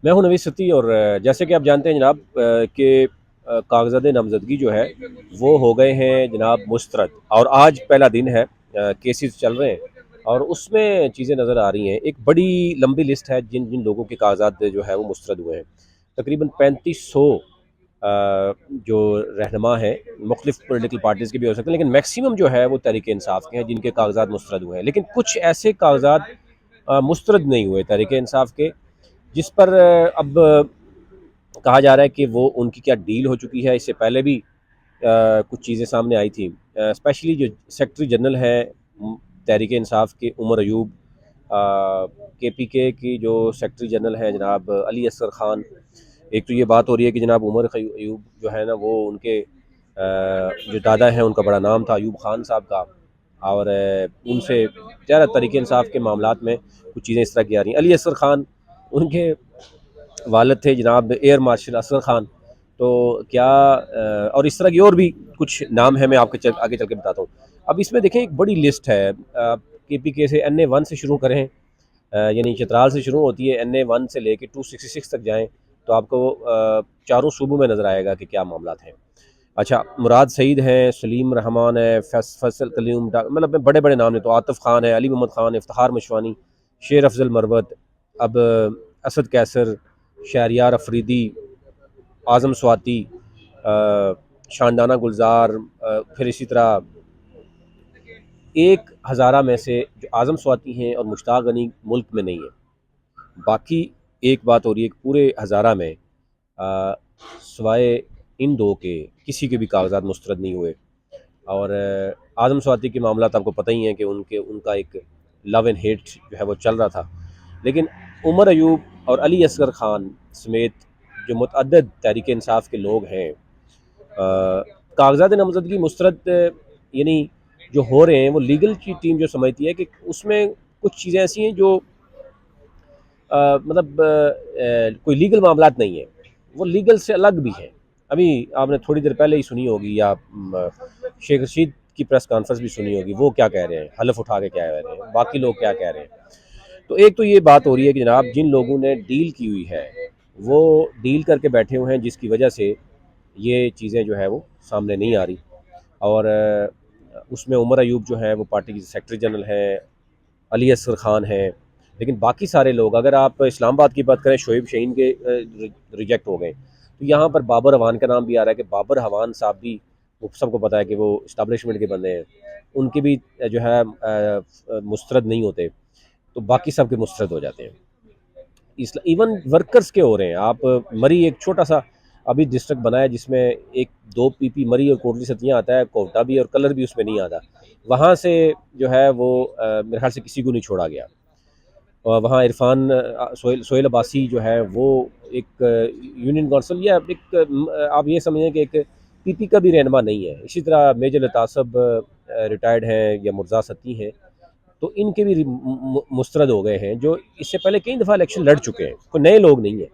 मैं हूं नवीद सती और जैसे कि आप जानते हैं जनाब कि कागजात नामजदगी जो है वो हो गए हैं जनाब मुस्तरद। और आज पहला दिन है, केसेस चल रहे हैं और उसमें चीज़ें नज़र आ रही हैं। एक बड़ी लंबी लिस्ट है जिन जिन लोगों के कागजात जो है वो मुस्तरद हुए हैं। तकरीबन 3500 जो रहनुमा हैं, मुख्तलिफ पोलिटिकल पार्टीज़ के भी हो सकते हैं, लेकिन मैक्सिमम जो है वो तहरीक इंसाफ के हैं जिनके कागजात मुस्तरद हुए हैं। लेकिन कुछ ऐसे कागजात मुस्तरद नहीं हुए तहरीक इंसाफ के, जिस पर अब कहा जा रहा है कि वो उनकी क्या डील हो चुकी है। इससे पहले भी कुछ चीज़ें सामने आई थी। स्पेशली जो सेक्रेटरी जनरल है तहरीक इंसाफ के, उमर अयूब, के पी के की जो सेक्रेटरी जनरल है जनाब अली असगर ख़ान। एक तो ये बात हो रही है कि जनाब उमर अयूब जो है ना वो उनके जो दादा हैं उनका बड़ा नाम था अयूब ख़ान साहब का। और उनसे ज़्यादा तरीके इंसाफ के मामलात में कुछ चीज़ें इस तरह की आ रही हैं। अली असगर ख़ान उनके वालिद थे जनाब एयर मार्शल असगर ख़ान। तो क्या और इस तरह की और भी कुछ नाम है, मैं आपके आगे चल के बताता हूँ। अब इसमें देखें एक बड़ी लिस्ट है। के पी के से NA 1 से शुरू करें, यानी चित्राल से शुरू होती है, NA 1 से लेके 266 तक जाएँ तो आपको चारों सूबों में नज़र आएगा कि क्या मामला हैं। अच्छा, मुराद सईद हैं, सलीम रहमान है, फैसल कलीम, मतलब बड़े बड़े नाम हैं। तो आतिफ खान है, अली मोहम्मद खान, इफ्तिखार मशवानी, शेर अफजल मरवत, अब असद कैसर, शहरियार अफरीदी, आज़म स्वाति, शानदाना गुलजार, फिर इसी तरह एक हज़ारा में से जो आज़म स्वाति हैं और मुश्ताक गनी मुल्क में नहीं है। बाकी एक बात हो रही है कि पूरे हज़ारा में सिवाय इन दो के किसी के भी कागजात मुस्तरद नहीं हुए। और आज़म स्वाति के मामला तो आपको पता ही है कि उनका एक लव एंड हेट जो है वो चल रहा था। लेकिन उमर अयूब और अली असगर ख़ान समेत जो मुतअद्दिद तहरीक इंसाफ के लोग हैं, कागजात नामजदगी मुस्तरद यानी जो हो रहे हैं वो लीगल की टीम जो समझती है कि उसमें कुछ चीज़ें ऐसी हैं जो मतलब कोई लीगल मामलात नहीं है, वो लीगल से अलग भी हैं। अभी आपने थोड़ी देर पहले ही सुनी होगी, या शेख रशीद की प्रेस कॉन्फ्रेंस भी सुनी होगी, वो क्या कह रहे हैं, हलफ उठा के क्या कह रहे हैं, बाकी लोग क्या कह रहे हैं। तो एक तो ये बात हो रही है कि जनाब जिन लोगों ने डील की हुई है वो डील करके बैठे हुए हैं, जिसकी वजह से ये चीज़ें जो है वो सामने नहीं आ रही। और उसमें उमर अयूब जो है वो पार्टी की सेक्रेटरी जनरल हैं, अली असगर ख़ान हैं। लेकिन बाकी सारे लोग, अगर आप इस्लामाबाद की बात करें, शोएब शहीन के रिजेक्ट हो गए। तो यहाँ पर बाबर हवान का नाम भी आ रहा है कि बाबर हवान साहब भी, वो सबको पता है कि वो इस्टबलिशमेंट के बंदे हैं, उनके भी जो है मुस्तरद नहीं होते। तो बाकी सब के मुस्तरद हो जाते हैं। इवन वर्कर्स के हो रहे हैं। आप मरी एक छोटा सा अभी डिस्ट्रिक्ट बना है जिसमें एक दो PP मरी और कोटली सतियाँ आता है, कोटा भी, और कलर भी उसमें नहीं आता। वहाँ से जो है वो मेरे ख्याल से किसी को नहीं छोड़ा गया। और वहाँ इरफान सोहेल अब्बासी जो है वो एक यूनियन कौंसिल या एक आप ये समझें कि एक PP का भी रहनुमा नहीं है। इसी तरह मेजर लतासब रिटायर्ड हैं या मुर्जा सत्ती हैं, तो इनके भी मुस्तरद हो गए हैं, जो इससे पहले कई दफ़ा इलेक्शन लड़ चुके हैं, कोई नए लोग नहीं हैं।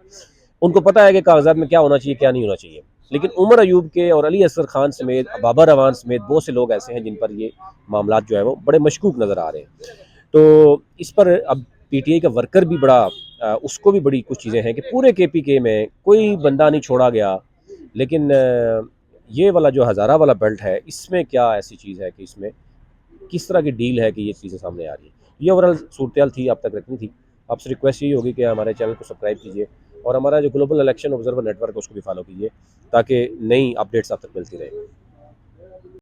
उनको पता है कि कागजात में क्या होना चाहिए, क्या नहीं होना चाहिए। लेकिन उमर अयूब के और अली असगर खान समेत, बाबर अवान समेत बहुत से लोग ऐसे हैं जिन पर ये मामला जो है वो बड़े मशकूक नज़र आ रहे हैं। तो इस पर अब PTI का वर्कर भी बड़ा उसको भी बड़ी कुछ चीज़ें हैं कि पूरे KPK में कोई बंदा नहीं छोड़ा गया। लेकिन ये वाला जो हज़ारा वाला बेल्ट है, इसमें क्या ऐसी चीज़ है कि इसमें किस तरह की डील है कि ये चीज़ें सामने आ रही है। ये ओवरऑल सूरत थी, आप तक रखनी थी। आपसे रिक्वेस्ट यही होगी कि हमारे चैनल को सब्सक्राइब कीजिए और हमारा जो ग्लोबल इलेक्शन ऑब्जर्वर नेटवर्क है उसको भी फॉलो कीजिए, ताकि नई अपडेट्स आप तक मिलती रहे।